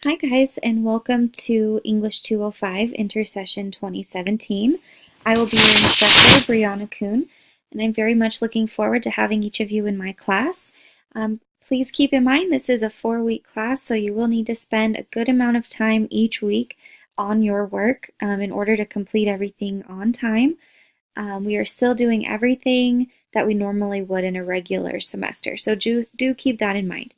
Hi guys, and welcome to English 205 Intersession 2017. I will be your instructor, Brianna Kuhn, and I'm very much looking forward to having each of you in my class. Please keep in mind this is a 4-week class, so you will need to spend a good amount of time each week on your work in order to complete everything on time. We are still doing everything that we normally would in a regular semester, so do keep that in mind.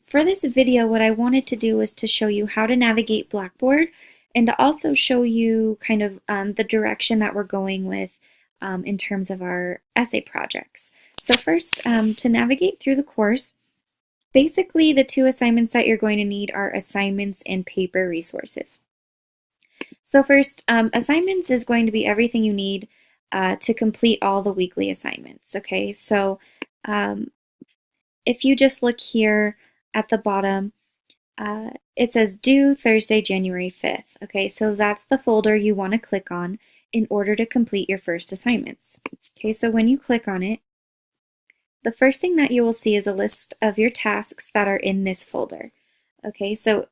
For this video, what I wanted to do was to show you how to navigate Blackboard and to also show you kind of the direction that we're going with in terms of our essay projects. So first, to navigate through the course, basically the two assignments that you're going to need are assignments and paper resources. So first, assignments is going to be everything you need to complete all the weekly assignments, okay? So if you just look here at the bottom, it says due Thursday, January 5th. Okay, so that's the folder you want to click on in order to complete your first assignments. Okay, so when you click on it, the first thing that you will see is a list of your tasks that are in this folder. Okay, so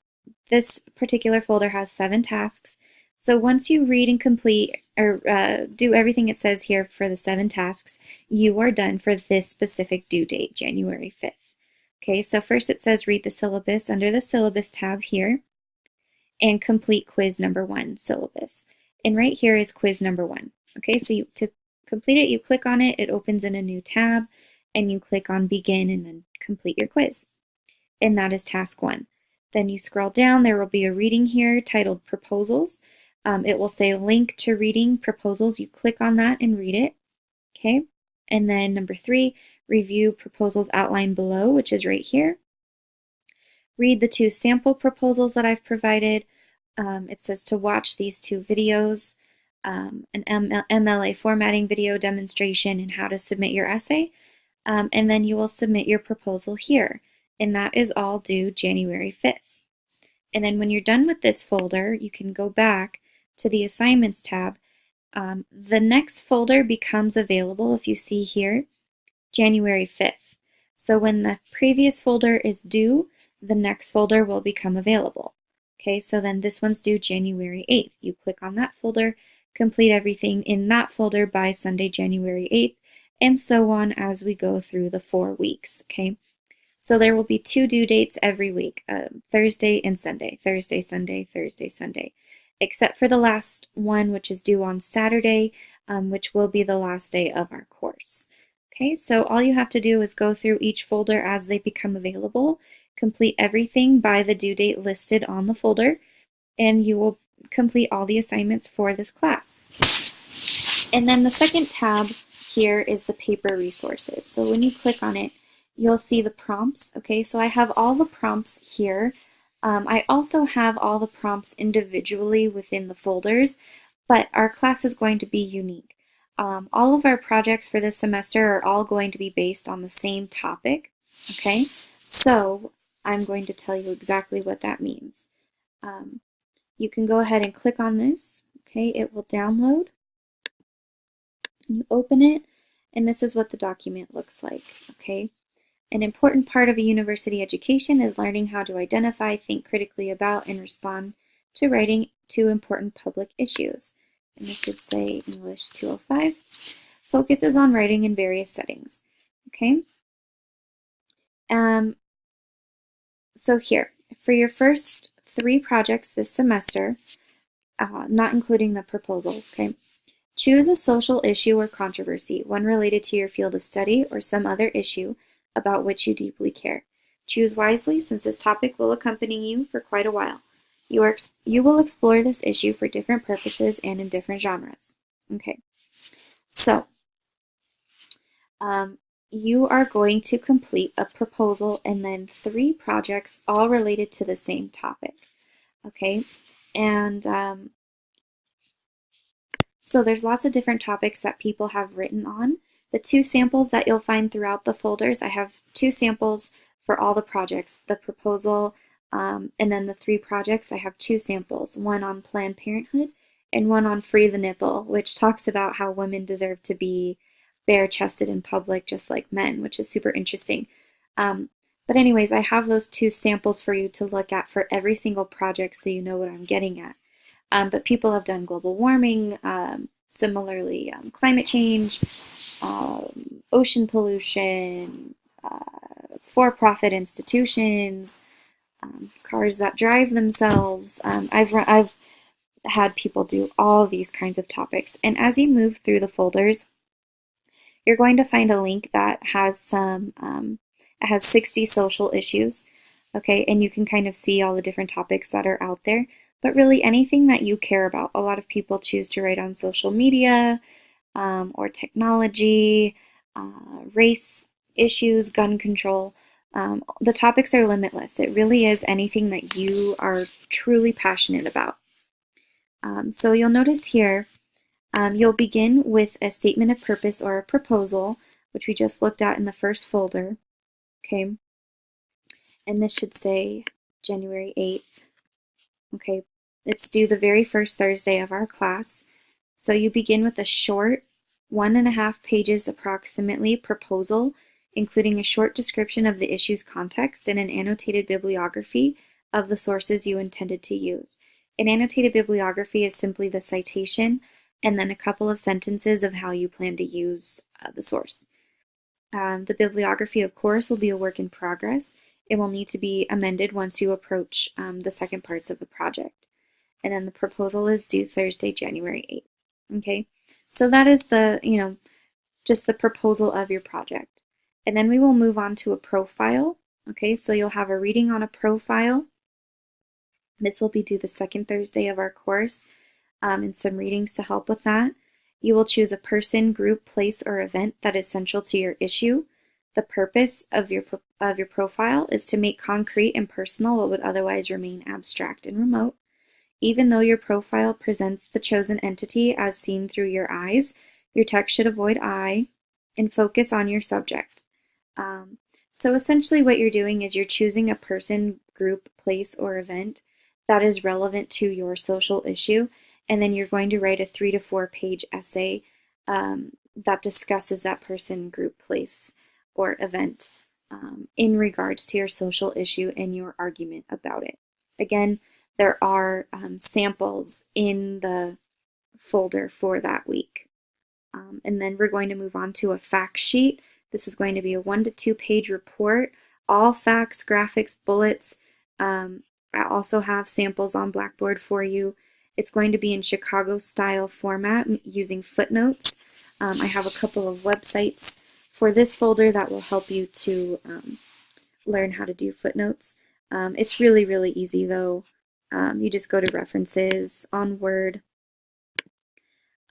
this particular folder has 7 tasks. So once you read and complete or do everything it says here for the 7 tasks, you are done for this specific due date, January 5th. Okay, so first it says read the syllabus under the syllabus tab here and complete quiz number 1 syllabus. And right here is quiz number 1. Okay, so to complete it, you click on it, it opens in a new tab, and you click on begin and then complete your quiz. And that is task 1. Then you scroll down, there will be a reading here titled proposals. It will say link to reading proposals. You click on that and read it. Okay, and then number 3, review proposals outlined below, which is right here. Read the 2 sample proposals that I've provided. It says to watch these 2 videos, an MLA formatting video demonstration and how to submit your essay. And then you will submit your proposal here. And that is all due January 5th. And then when you're done with this folder, you can go back to the assignments tab. The next folder becomes available, if you see here, January 5th. So when the previous folder is due, the next folder will become available. Okay, so then this one's due January 8th. You click on that folder, complete everything in that folder by Sunday, January 8th, and so on as we go through the 4 weeks, okay? So there will be 2 due dates every week, Thursday and Sunday, Thursday, Sunday, Thursday, Sunday, except for the last one, which is due on Saturday, which will be the last day of our course. Okay, so all you have to do is go through each folder as they become available, complete everything by the due date listed on the folder, and you will complete all the assignments for this class. And then the second tab here is the paper resources. So when you click on it, you'll see the prompts. Okay, so I have all the prompts here. I also have all the prompts individually within the folders, but our class is going to be unique. All of our projects for this semester are all going to be based on the same topic, okay? So I'm going to tell you exactly what that means. You can go ahead and click on this, okay? It will download. You open it, and this is what the document looks like, okay? An important part of a university education is learning how to identify, think critically about, and respond to writing to important public issues. And this should say English 205. Focuses on writing in various settings. Okay? So here, for your first 3 projects this semester, not including the proposal, okay? Choose a social issue or controversy, one related to your field of study or some other issue about which you deeply care. Choose wisely, since this topic will accompany you for quite a while. You will explore this issue for different purposes and in different genres. Okay, so you are going to complete a proposal and then 3 projects all related to the same topic. Okay, and so there's lots of different topics that people have written on. The 2 samples that you'll find throughout the folders, I have 2 samples for all the projects, the proposal, and then the 3 projects, I have 2 samples, one on Planned Parenthood and one on Free the Nipple, which talks about how women deserve to be bare-chested in public just like men, which is super interesting. But anyways, I have those two samples for you to look at for every single project so you know what I'm getting at. But people have done global warming, similarly climate change, ocean pollution, for-profit institutions, cars that drive themselves. I've had people do all these kinds of topics. And as you move through the folders, you're going to find a link that has it has 60 social issues, okay? And you can kind of see all the different topics that are out there. But really anything that you care about. A lot of people choose to write on social media or technology, race issues, gun control. The topics are limitless. It really is anything that you are truly passionate about. So you'll notice here, you'll begin with a statement of purpose or a proposal, which we just looked at in the first folder, okay? And this should say January 8th, okay? It's due the very first Thursday of our class. So you begin with a short, 1.5 pages approximately, proposal, including a short description of the issue's context and an annotated bibliography of the sources you intended to use. An annotated bibliography is simply the citation and then a couple of sentences of how you plan to use the source. The bibliography, of course, will be a work in progress. It will need to be amended once you approach the second parts of the project. And then the proposal is due Thursday, January 8th. Okay, so that is the, just the proposal of your project. And then we will move on to a profile. Okay, so you'll have a reading on a profile. This will be due the second Thursday of our course, and some readings to help with that. You will choose a person, group, place, or event that is central to your issue. The purpose of your profile is to make concrete and personal what would otherwise remain abstract and remote. Even though your profile presents the chosen entity as seen through your eyes, your text should avoid I and focus on your subject. So essentially what you're doing is you're choosing a person, group, place, or event that is relevant to your social issue, and then you're going to write a 3 to 4 page essay that discusses that person, group, place, or event in regards to your social issue and your argument about it. Again, there are samples in the folder for that week. And then we're going to move on to a fact sheet. This is going to be a 1 to 2 page report, all facts, graphics, bullets. I also have samples on Blackboard for you. It's going to be in Chicago style format using footnotes. I have a couple of websites for this folder that will help you to learn how to do footnotes. It's really, really easy though. You just go to references on Word,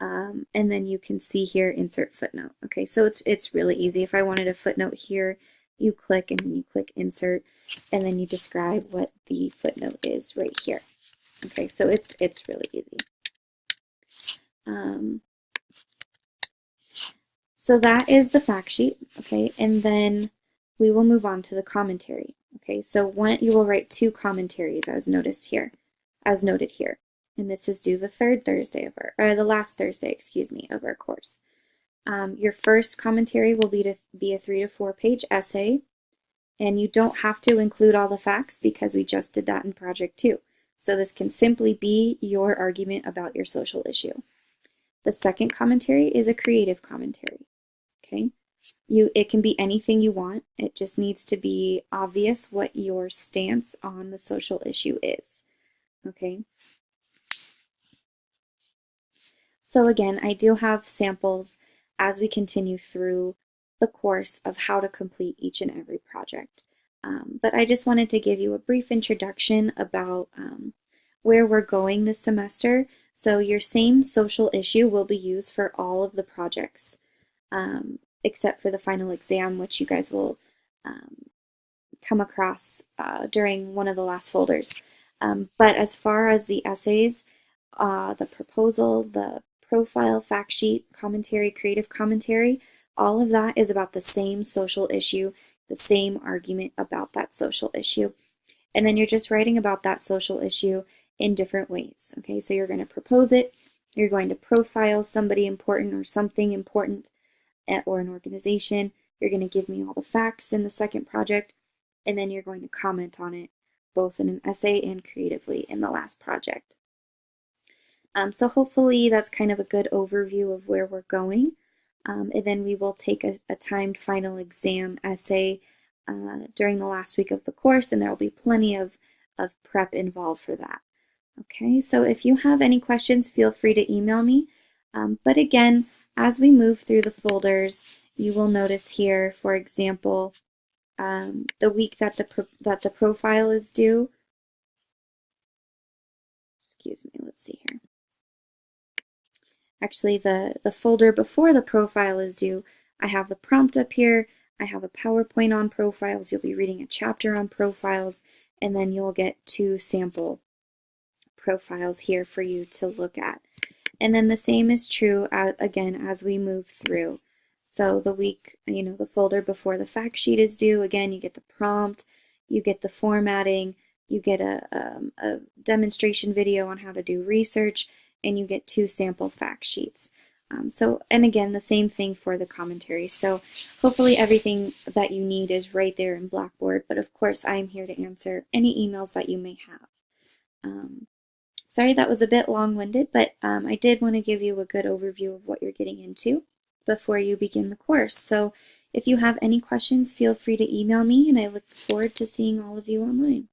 and then you can see here insert footnote. Okay, so it's really easy. If I wanted a footnote here, you click and then you click insert, and then you describe what the footnote is right here. Okay, so it's really easy. So that is the fact sheet. Okay, and then we will move on to the commentary. Okay, so you will write 2 commentaries as noted here, and this is due the third Thursday of the last Thursday, excuse me, of our course. Your first commentary will be a 3 to 4 page essay, and you don't have to include all the facts because we just did that in Project 2. So this can simply be your argument about your social issue. The second commentary is a creative commentary. Okay, it can be anything you want. It just needs to be obvious what your stance on the social issue is. Okay. So again, I do have samples as we continue through the course of how to complete each and every project. But I just wanted to give you a brief introduction about where we're going this semester. So your same social issue will be used for all of the projects, except for the final exam, which you guys will come across during one of the last folders. But as far as the essays, the proposal, the profile, fact sheet, commentary, creative commentary, all of that is about the same social issue, the same argument about that social issue. And then you're just writing about that social issue in different ways. Okay, so you're going to propose it, you're going to profile somebody important or something important or an organization, you're going to give me all the facts in the second project, and then you're going to comment on it both in an essay and creatively in the last project. So hopefully that's kind of a good overview of where we're going. And then we will take a timed final exam essay during the last week of the course, and there will be plenty of prep involved for that. Okay, so if you have any questions, feel free to email me. But again, as we move through the folders, you will notice here, for example, the week that the profile is due. Excuse me, let's see here. Actually, the folder before the profile is due, I have the prompt up here. I have a PowerPoint on profiles. You'll be reading a chapter on profiles, and then you'll get 2 sample profiles here for you to look at. And then the same is true, again, as we move through. So the week, the folder before the fact sheet is due, again, you get the prompt, you get the formatting, you get a demonstration video on how to do research, and you get 2 sample fact sheets. And again, the same thing for the commentary. So hopefully everything that you need is right there in Blackboard, but of course I'm here to answer any emails that you may have. Sorry that was a bit long-winded, but I did want to give you a good overview of what you're getting into before you begin the course. So if you have any questions, feel free to email me, and I look forward to seeing all of you online.